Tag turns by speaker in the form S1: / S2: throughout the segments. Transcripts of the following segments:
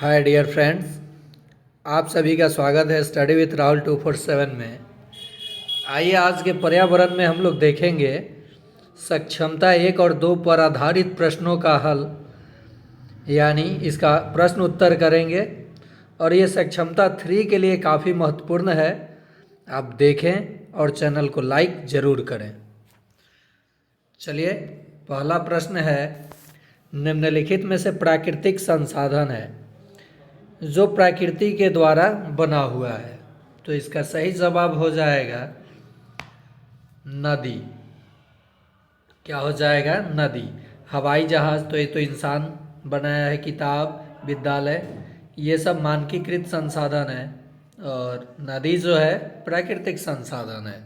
S1: Hi dear friends, आप सभी का स्वागत है स्टडी विथ राहुल 247 में। आइए आज के पर्यावरण में हम लोग देखेंगे सक्षमता 1 और 2 पर आधारित प्रश्नों का हल, यानी इसका प्रश्न उत्तर करेंगे। और ये सक्षमता 3 के लिए काफ़ी महत्वपूर्ण है। आप देखें और चैनल को लाइक ज़रूर करें। चलिए, पहला प्रश्न है, निम्नलिखित में से प्राकृतिक संसाधन है जो प्रकृति के द्वारा बना हुआ है। तो इसका सही जवाब हो जाएगा नदी। क्या हो जाएगा? नदी। हवाई जहाज़ तो ये तो इंसान बनाया है, किताब, विद्यालय, ये सब मानकीकृत संसाधन है। और नदी जो है प्राकृतिक संसाधन है।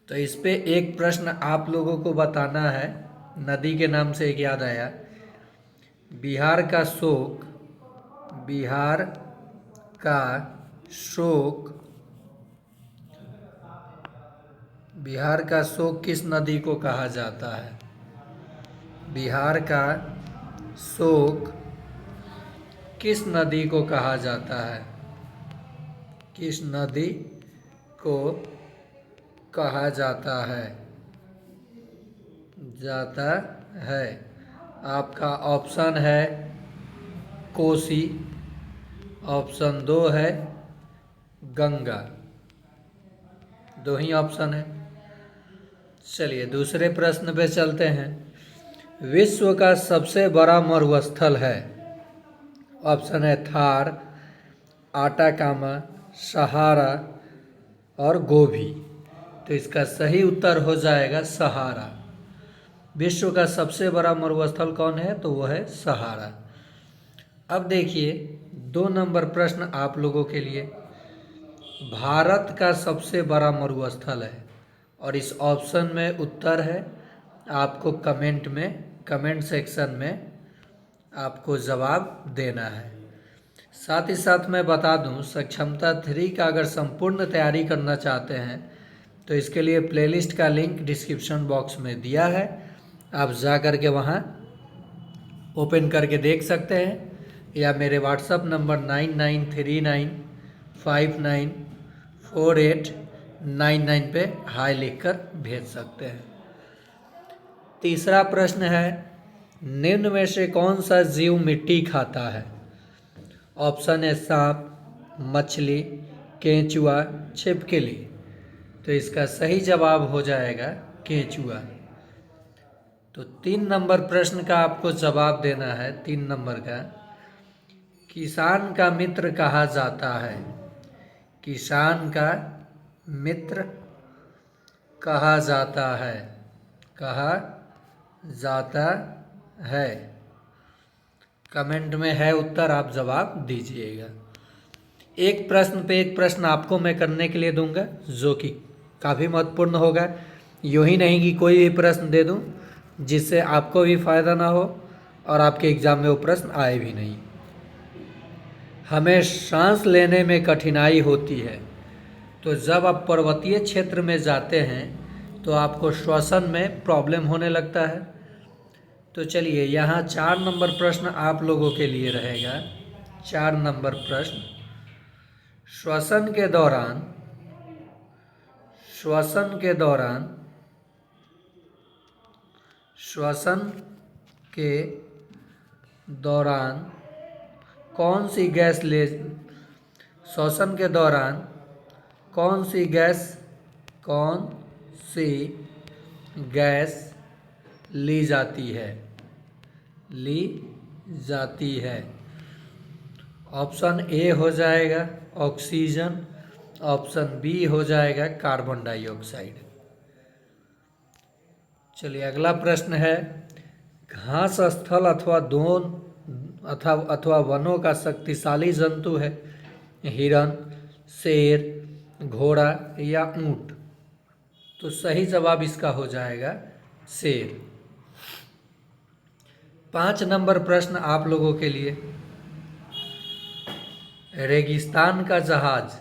S1: तो इस पे एक प्रश्न आप लोगों को बताना है। नदी के नाम से एक याद आया, बिहार का शोक बिहार का शोक किस नदी को कहा जाता है? बिहार का शोक किस नदी को कहा जाता है? किस नदी को कहा जाता है? आपका ऑप्शन है कोसी, ऑप्शन 2 है गंगा। 2 ही ऑप्शन है। चलिए दूसरे प्रश्न पे चलते हैं। विश्व का सबसे बड़ा मरुस्थल है। ऑप्शन है थार, आटाकामा, सहारा और गोबी। तो इसका सही उत्तर हो जाएगा सहारा। विश्व का सबसे बड़ा मरुस्थल कौन है? तो वो है सहारा। अब देखिए 2 नंबर प्रश्न आप लोगों के लिए। भारत का सबसे बड़ा मरुस्थल है और इस ऑप्शन में उत्तर है। आपको कमेंट सेक्शन में आपको जवाब देना है। साथ ही साथ मैं बता दूं, सक्षमता 3 का अगर संपूर्ण तैयारी करना चाहते हैं तो इसके लिए प्लेलिस्ट का लिंक डिस्क्रिप्शन बॉक्स में दिया है। आप जा कर के वहाँ ओपन करके देख सकते हैं, या मेरे व्हाट्सअप नंबर 9939594899 पे हाय लिखकर भेज सकते हैं। तीसरा प्रश्न है, निम्न में से कौन सा जीव मिट्टी खाता है? ऑप्शन है सांप, मछली, केंचुआ, छिपकली। तो इसका सही जवाब हो जाएगा केंचुआ। तो 3 नंबर प्रश्न का आपको जवाब देना है। 3 नंबर का, किसान का मित्र कहा जाता है। किसान का मित्र कहा जाता है। कमेंट में है उत्तर, आप जवाब दीजिएगा। एक प्रश्न पे एक प्रश्न आपको मैं करने के लिए दूंगा जो कि काफ़ी महत्वपूर्ण होगा। यूँ ही नहीं कि कोई भी प्रश्न दे दूं जिससे आपको भी फ़ायदा ना हो और आपके एग्ज़ाम में वो प्रश्न आए भी नहीं। हमें सांस लेने में कठिनाई होती है। तो जब आप पर्वतीय क्षेत्र में जाते हैं तो आपको श्वसन में प्रॉब्लम होने लगता है। तो चलिए यहाँ 4 नंबर प्रश्न आप लोगों के लिए रहेगा। 4 नंबर प्रश्न, श्वसन के दौरान कौन सी गैस ली जाती है? ऑप्शन ए हो जाएगा ऑक्सीजन, ऑप्शन बी हो जाएगा कार्बन डाइऑक्साइड। चलिए अगला प्रश्न है, घास स्थल अथवा वनों का शक्तिशाली जंतु है। हिरन, शेर, घोड़ा या ऊंट। तो सही जवाब इसका हो जाएगा शेर। 5 नंबर प्रश्न आप लोगों के लिए, रेगिस्तान का जहाज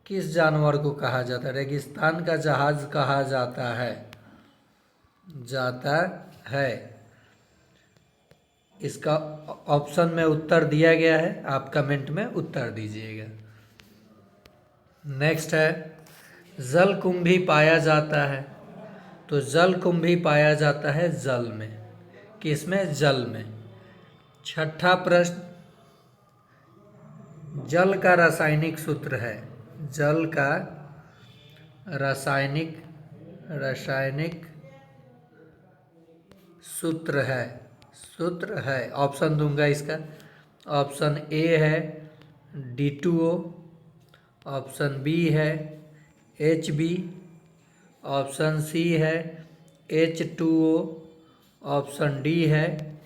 S1: किस जानवर को कहा जाता है? रेगिस्तान का जहाज कहा जाता है। जाता है। इसका ऑप्शन में उत्तर दिया गया है, आप कमेंट में उत्तर दीजिएगा। नेक्स्ट है जलकुंभी पाया जाता है। तो जलकुंभी पाया जाता है जल में। किसमें? जल में। छठा प्रश्न, जल का रासायनिक सूत्र है। जल का रासायनिक सूत्र है। ऑप्शन दूंगा इसका। ऑप्शन ए है D2O, ऑप्शन बी है HB, ऑप्शन सी है H2O, ऑप्शन डी है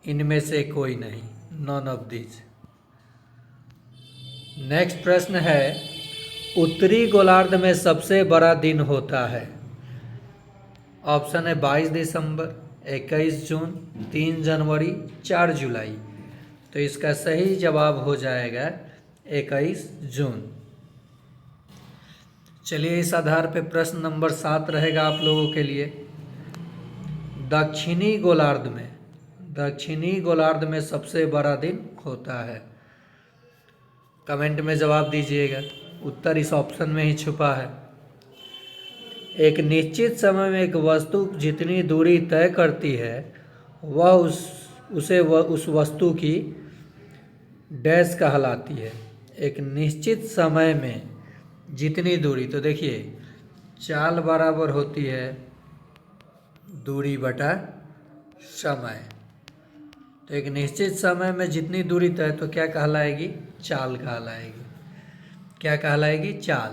S1: इनमें से कोई नहीं, नॉन ऑफ दिस। नेक्स्ट प्रश्न है उत्तरी गोलार्ध में सबसे बड़ा दिन होता है। ऑप्शन है 22 दिसंबर, 21 जून, 3 जनवरी, 4 जुलाई। तो इसका सही जवाब हो जाएगा 21 जून। चलिए इस आधार पे प्रश्न नंबर 7 रहेगा आप लोगों के लिए। दक्षिणी गोलार्ध में सबसे बड़ा दिन होता है। कमेंट में जवाब दीजिएगा। उत्तर इस ऑप्शन में ही छुपा है। एक निश्चित समय में एक वस्तु जितनी दूरी तय करती है वह उस वस्तु की डैश कहलाती है। एक निश्चित समय में जितनी दूरी, तो देखिए चाल बराबर होती है दूरी बटा समय। तो एक निश्चित समय में जितनी दूरी तय, तो क्या कहलाएगी? चाल कहलाएगी। क्या कहलाएगी? चाल।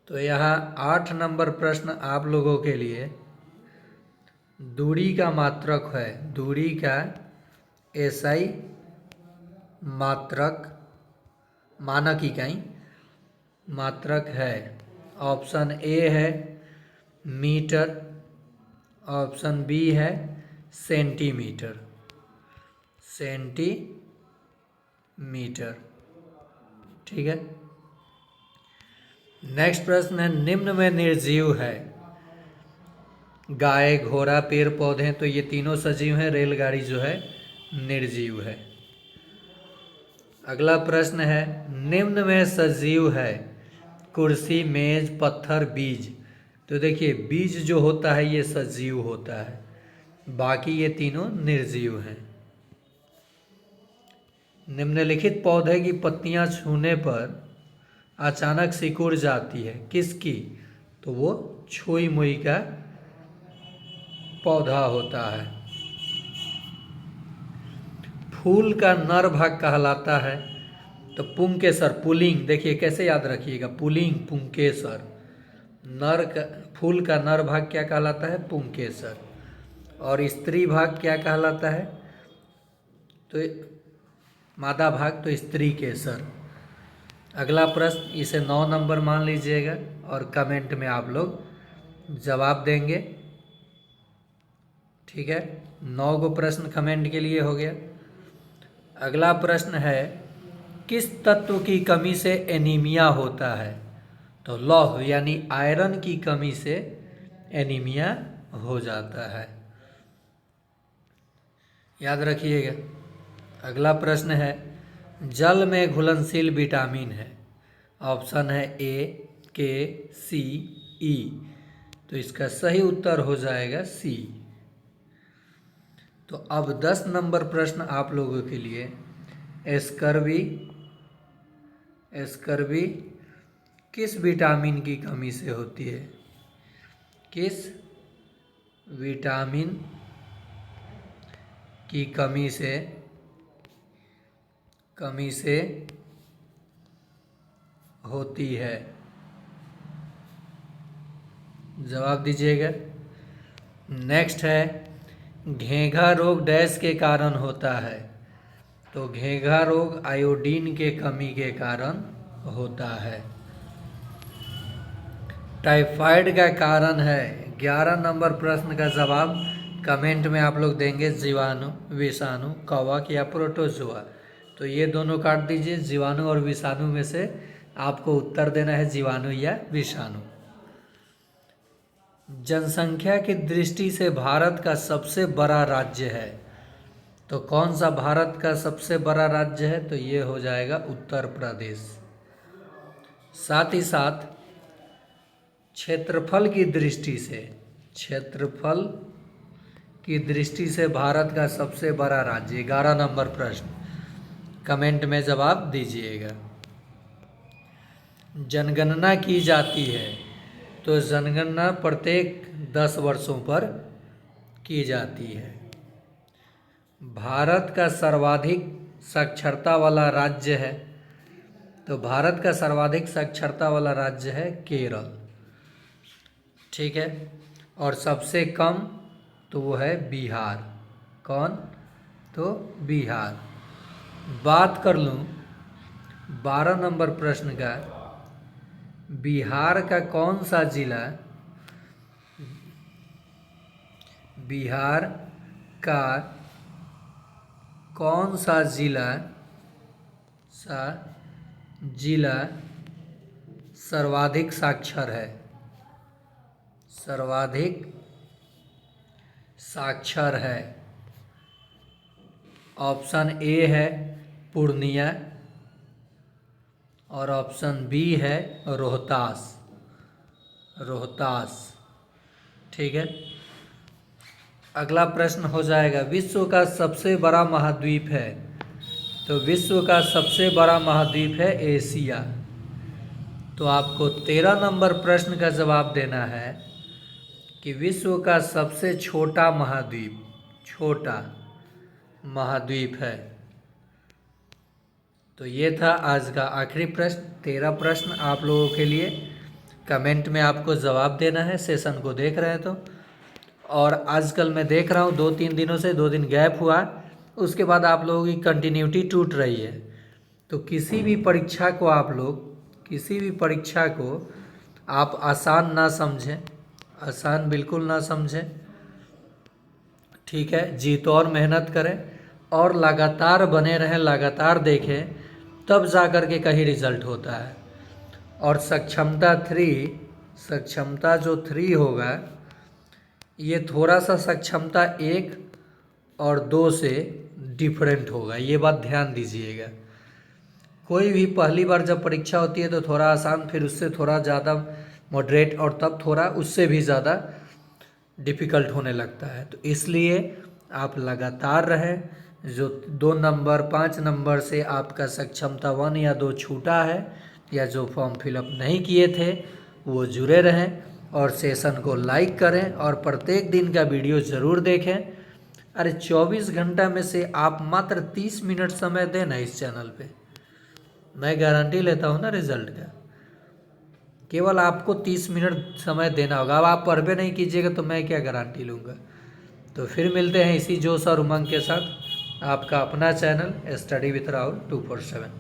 S1: तो यहाँ 8 नंबर प्रश्न आप लोगों के लिए दूरी का मात्रक है। दूरी का SI मात्रक, मानक इकाई मात्रक है। ऑप्शन ए है मीटर, ऑप्शन बी है सेंटीमीटर। ठीक है। नेक्स्ट प्रश्न है निम्न में निर्जीव है। गाय, घोड़ा, पेड़ पौधे, तो ये तीनों सजीव हैं। रेलगाड़ी जो है निर्जीव है। अगला प्रश्न है निम्न में सजीव है कुर्सी, मेज, पत्थर, बीज। तो देखिए बीज जो होता है ये सजीव होता है, बाकी ये तीनों निर्जीव हैं। निम्नलिखित पौधे की पत्तियां छूने पर अचानक सिकुड़ जाती है, किसकी? तो वो छुई मुई का पौधा होता है। फूल का नर भाग कहलाता है तो पुंकेसर, पुलिंग। देखिए कैसे याद रखिएगा, पुलिंग पुंकेसर। फूल का नर भाग क्या कहलाता है? पुंकेसर। और स्त्री भाग क्या कहलाता है? तो मादा भाग तो स्त्री केसर। अगला प्रश्न, इसे 9 नंबर मान लीजिएगा और कमेंट में आप लोग जवाब देंगे। ठीक है, 9 गो प्रश्न कमेंट के लिए हो गया। अगला प्रश्न है किस तत्व की कमी से एनीमिया होता है? तो लौह यानी आयरन की कमी से एनीमिया हो जाता है, याद रखिएगा। अगला प्रश्न है जल में घुलनशील विटामिन है। ऑप्शन है A, K, C, E। तो इसका सही उत्तर हो जाएगा C। तो अब 10 नंबर प्रश्न आप लोगों के लिए स्कर्वी किस विटामिन की कमी से होती है? किस विटामिन की कमी से होती है? जवाब दीजिएगा। नेक्स्ट है घेंघा रोग डैश के कारण होता है। तो घेंघा रोग आयोडीन के कमी के कारण होता है। टाइफाइड का कारण है। 11 नंबर प्रश्न का जवाब कमेंट में आप लोग देंगे जीवाणु, विषाणु, कवक या प्रोटोजोआ। तो ये दोनों काट दीजिए, जीवाणु और विषाणु में से आपको उत्तर देना है जीवाणु या विषाणु। जनसंख्या की दृष्टि से भारत का सबसे बड़ा राज्य है, तो कौन सा भारत का सबसे बड़ा राज्य है? तो ये हो जाएगा उत्तर प्रदेश। साथ ही साथ क्षेत्रफल की दृष्टि से भारत का सबसे बड़ा राज्य, 11 नंबर प्रश्न, कमेंट में जवाब दीजिएगा। जनगणना की जाती है, तो जनगणना प्रत्येक 10 वर्षों पर की जाती है। भारत का सर्वाधिक साक्षरता वाला राज्य है, तो भारत का सर्वाधिक साक्षरता वाला राज्य है केरल। ठीक है, और सबसे कम तो वो है बिहार। कौन? तो बिहार। बात कर लूँ 12 नंबर प्रश्न का, बिहार का कौन सा जिला, बिहार का कौन सा जिला सर्वाधिक साक्षर है? सर्वाधिक साक्षर है। ऑप्शन ए है पूर्णिया और ऑप्शन बी है रोहतास। ठीक है, अगला प्रश्न हो जाएगा, विश्व का सबसे बड़ा महाद्वीप है, तो विश्व का सबसे बड़ा महाद्वीप है एशिया। तो आपको 13 नंबर प्रश्न का जवाब देना है कि विश्व का सबसे छोटा महाद्वीप है। तो ये था आज का आखिरी प्रश्न। 13 प्रश्न आप लोगों के लिए, कमेंट में आपको जवाब देना है सेशन को देख रहे हैं तो। और आजकल मैं देख रहा हूँ 2-3 दिनों से 2 दिन गैप हुआ, उसके बाद आप लोगों की कंटिन्यूटी टूट रही है। तो किसी भी परीक्षा को आप आसान ना समझें, आसान बिल्कुल ना समझें। ठीक है, जी तो और मेहनत करें और लगातार बने रहें, लगातार देखें, तब जा कर के कहीं रिजल्ट होता है। और सक्षमता जो 3 होगा, ये थोड़ा सा सक्षमता 1 और 2 से डिफरेंट होगा, ये बात ध्यान दीजिएगा। कोई भी पहली बार जब परीक्षा होती है तो थोड़ा आसान, फिर उससे थोड़ा ज़्यादा मॉडरेट, और तब थोड़ा उससे भी ज़्यादा डिफ़िकल्ट होने लगता है। तो इसलिए आप लगातार रहें। जो 2 नंबर 5 नंबर से आपका सक्षमता 1 या 2 छूटा है, या जो फॉर्म फिलअप नहीं किए थे, वो जुड़े रहें और सेशन को लाइक करें और प्रत्येक दिन का वीडियो ज़रूर देखें। अरे 24 घंटा में से आप मात्र 30 मिनट समय दें ना इस चैनल पे, मैं गारंटी लेता हूँ ना रिजल्ट का। केवल आपको 30 मिनट समय देना होगा। अब आप पढ़बे नहीं कीजिएगा तो मैं क्या गारंटी लूँगा। तो फिर मिलते हैं इसी जोश और उमंग के साथ, आपका अपना चैनल स्टडी विद राहुल 247।